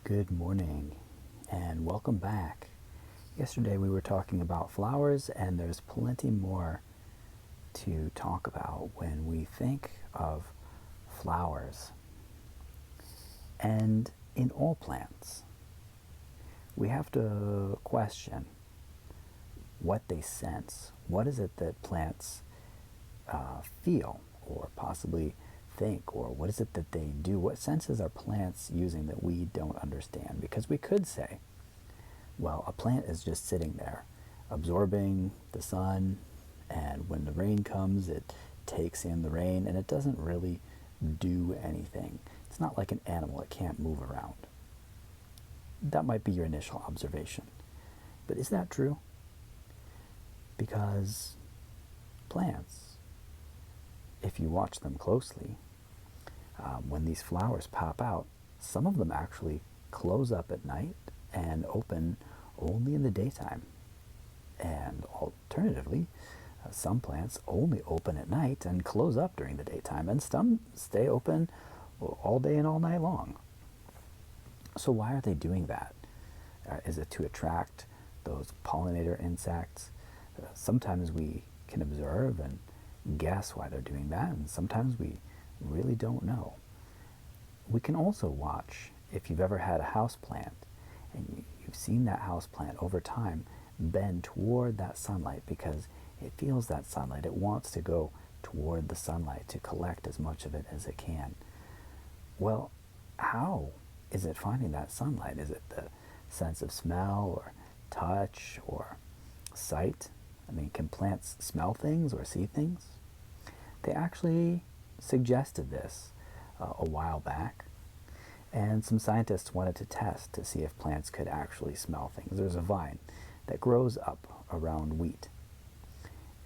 Good morning and welcome back. Yesterday we were talking about flowers, and there's plenty more to talk about when we think of flowers. And in all plants, we have to question what they sense. What is it that plants feel or possibly think, or what is it that they do? What senses are plants using that we don't understand? Because we could say, well, a plant is just sitting there absorbing the sun, and when the rain comes it takes in the rain and it doesn't really do anything. It's not like an animal, it can't move around. That might be your initial observation. But is that true? Because plants, if you watch them closely, when these flowers pop out, some of them actually close up at night and open only in the daytime. And alternatively, some plants only open at night and close up during the daytime, and some stay open all day and all night long. So why are they doing that? Is it to attract those pollinator insects? Sometimes we can observe and guess why they're doing that, and sometimes we really don't know. We can also watch, if you've ever had a house plant and you've seen that house plant over time bend toward that sunlight because it feels that sunlight. It wants to go toward the sunlight to collect as much of it as it can. Well, how is it finding that sunlight? Is it the sense of smell or touch or sight? I mean, can plants smell things or see things? They actually suggested this a while back, and some scientists wanted to test to see if plants could actually smell things. There's a vine that grows up around wheat,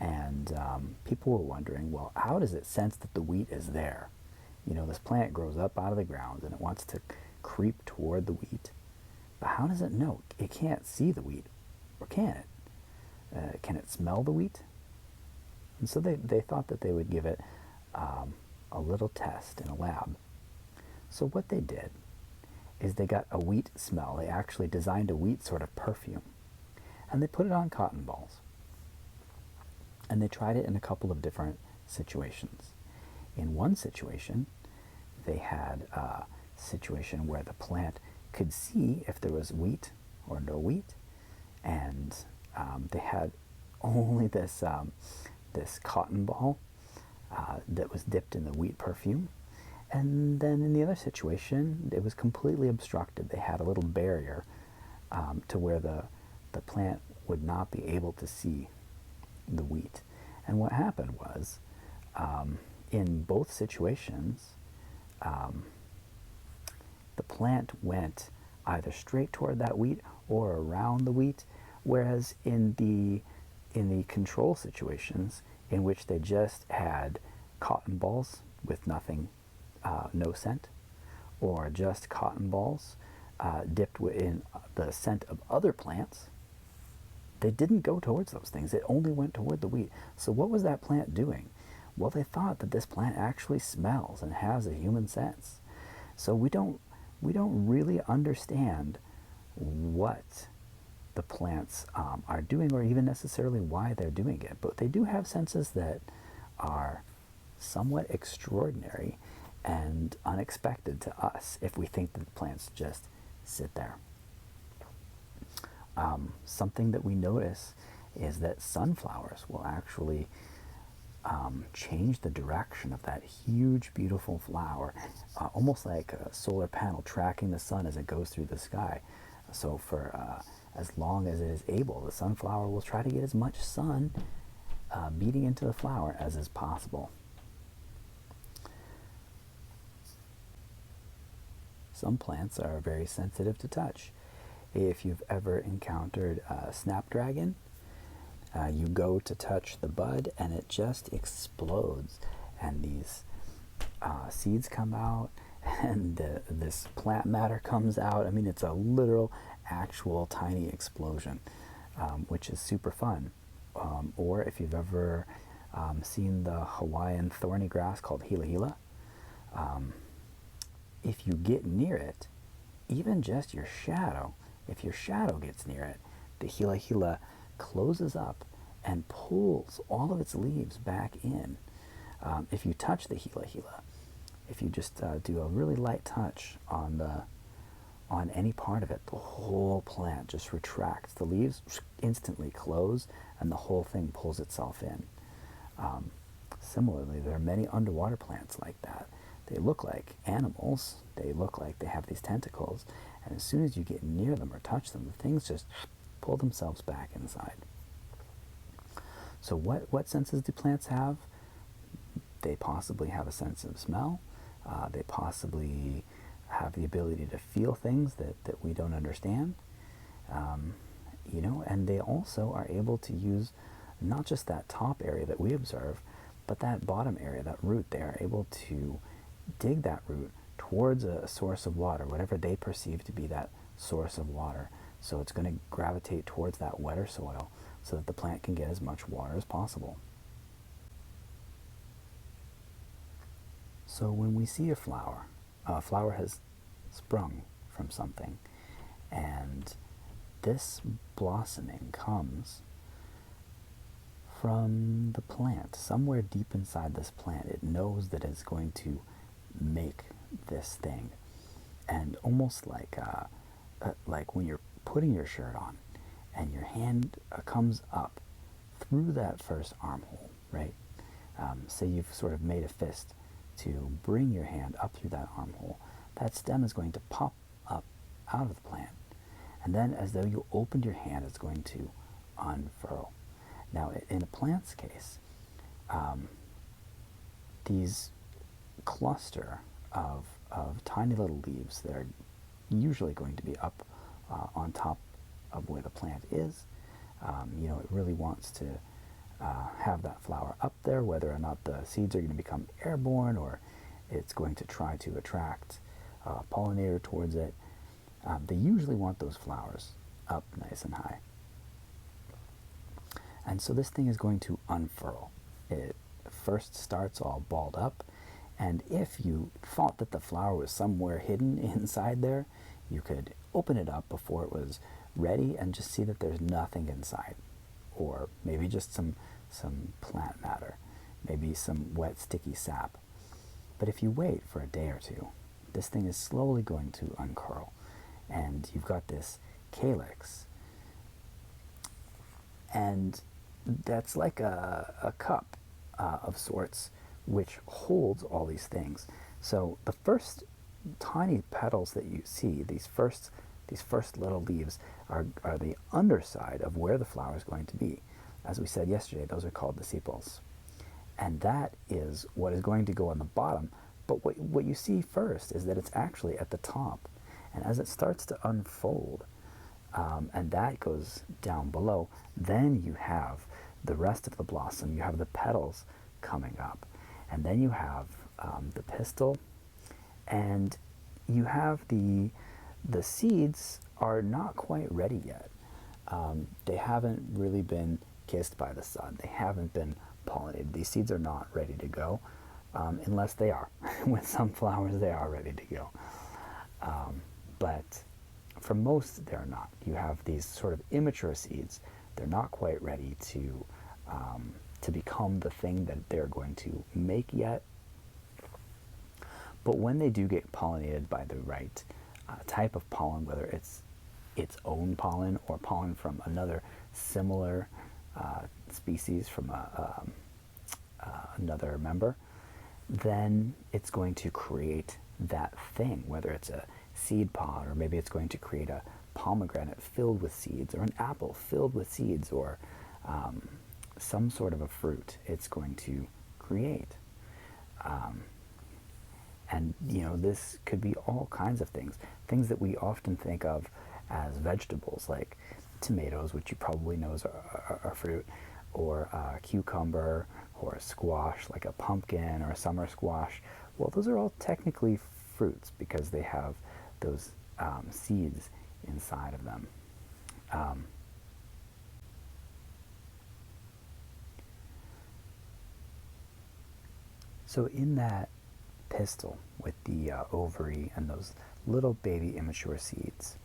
and people were wondering, well, how does it sense that the wheat is there? You know, this plant grows up out of the ground and it wants to creep toward the wheat, but how does it know? It can't see the wheat, or can it? Can it smell the wheat? And so they thought that they would give it a little test in a lab. So what they did is they got a wheat smell. They actually designed a wheat sort of perfume, and they put it on cotton balls. And they tried it in a couple of different situations. In one situation, they had a situation where the plant could see if there was wheat or no wheat, and they had only this cotton ball that was dipped in the wheat perfume. And then in the other situation, it was completely obstructed. They had a little barrier to where the plant would not be able to see the wheat. And what happened was, in both situations, the plant went either straight toward that wheat or around the wheat, whereas in the control situations, in which they just had cotton balls with nothing, no scent, or just cotton balls dipped in the scent of other plants, they didn't go towards those things. It only went toward the wheat. So what was that plant doing? Well, they thought that this plant actually smells and has a human sense. So we don't really understand what the plants are doing, or even necessarily why they're doing it, but they do have senses that are somewhat extraordinary and unexpected to us if we think that plants just sit there. Something that we notice is that sunflowers will actually change the direction of that huge, beautiful flower, almost like a solar panel tracking the sun as it goes through the sky. So for as long as it is able, the sunflower will try to get as much sun beating into the flower as is possible. Some plants are very sensitive to touch. If you've ever encountered a snapdragon, you go to touch the bud and it just explodes, and these seeds come out, and this plant matter comes out. I mean, it's a literal, actual tiny explosion, which is super fun. Or if you've ever seen the Hawaiian thorny grass called hila hila, if you get near it, even just your shadow, if your shadow gets near it, the hila hila closes up and pulls all of its leaves back in. If you touch the hila hila, if you just do a really light touch on any part of it, the whole plant just retracts. The leaves instantly close, and the whole thing pulls itself in. Similarly, there are many underwater plants like that. They look like animals. They look like they have these tentacles, and as soon as you get near them or touch them, the things just pull themselves back inside. So what senses do plants have? They possibly have a sense of smell. They possibly have the ability to feel things that we don't understand. And they also are able to use not just that top area that we observe, but that bottom area, that root. They are able to dig that root towards a source of water, whatever they perceive to be that source of water. So it's going to gravitate towards that wetter soil so that the plant can get as much water as possible. So when we see a flower has sprung from something, and this blossoming comes from the plant. Somewhere deep inside this plant, it knows that it's going to make this thing. And almost like when you're putting your shirt on and your hand comes up through that first armhole, right? Say you've sort of made a fist to bring your hand up through that armhole. That stem is going to pop up out of the plant. And then as though you opened your hand, it's going to unfurl. Now, in a plant's case, these cluster of tiny little leaves that are usually going to be up on top of where the plant is. It really wants to have that flower up there, whether or not the seeds are going to become airborne or it's going to try to attract a pollinator towards it. They usually want those flowers up nice and high. And so this thing is going to unfurl. It first starts all balled up, and if you thought that the flower was somewhere hidden inside there, you could open it up before it was ready and just see that there's nothing inside. Or maybe just some plant matter, maybe some wet sticky sap. But if you wait for a day or two, this thing is slowly going to uncurl, and you've got this calyx, and that's like a cup of sorts which holds all these things. So the first tiny petals that you see, these first little leaves, are the underside of where the flower is going to be. As we said yesterday, those are called the sepals. And that is what is going to go on the bottom. But what you see first is that it's actually at the top. And as it starts to unfold, and that goes down below, then you have the rest of the blossom. You have the petals coming up. And then you have the pistil, and you have the seeds are not quite ready yet. They haven't really been kissed by the sun. They haven't been pollinated. These seeds are not ready to go, unless they are. With some flowers, they are ready to go. But for most, they're not. You have these sort of immature seeds. They're not quite ready to become the thing that they're going to make yet. But when they do get pollinated by the right type of pollen, whether it's its own pollen or pollen from another similar species from another member, then it's going to create that thing, whether it's a seed pod, or maybe it's going to create a pomegranate filled with seeds, or an apple filled with seeds, or some sort of a fruit it's going to create. And this could be all kinds of things that we often think of as vegetables, like tomatoes, which you probably know is a fruit, or a cucumber, or a squash, like a pumpkin or a summer squash. Well, those are all technically fruits because they have those seeds inside of them. So in that pistil with the ovary and those little baby immature seeds,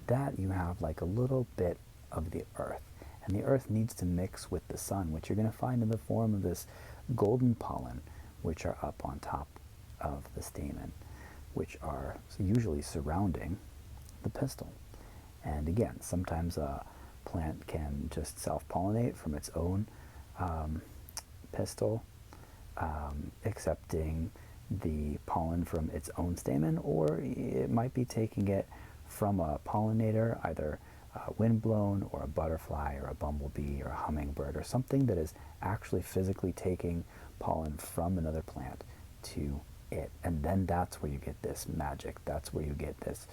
that you have like a little bit of the earth. And the earth needs to mix with the sun, which you're going to find in the form of this golden pollen, which are up on top of the stamen, which are usually surrounding the pistil. And again, sometimes a plant can just self-pollinate from its own pistil, accepting the pollen from its own stamen, or it might be taking it from a pollinator, either windblown or a butterfly or a bumblebee or a hummingbird, or something that is actually physically taking pollen from another plant to it. And then that's where you get this magic. That's where you get this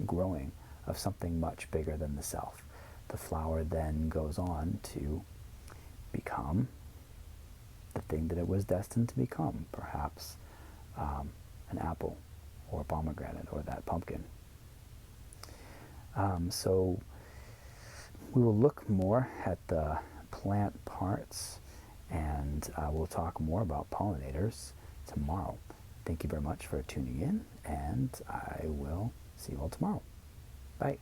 growing of something much bigger than the self. The flower then goes on to become the thing that it was destined to become, perhaps an apple or a pomegranate or that pumpkin. So we will look more at the plant parts, and we'll talk more about pollinators tomorrow. Thank you very much for tuning in, and I will see you all tomorrow. Bye.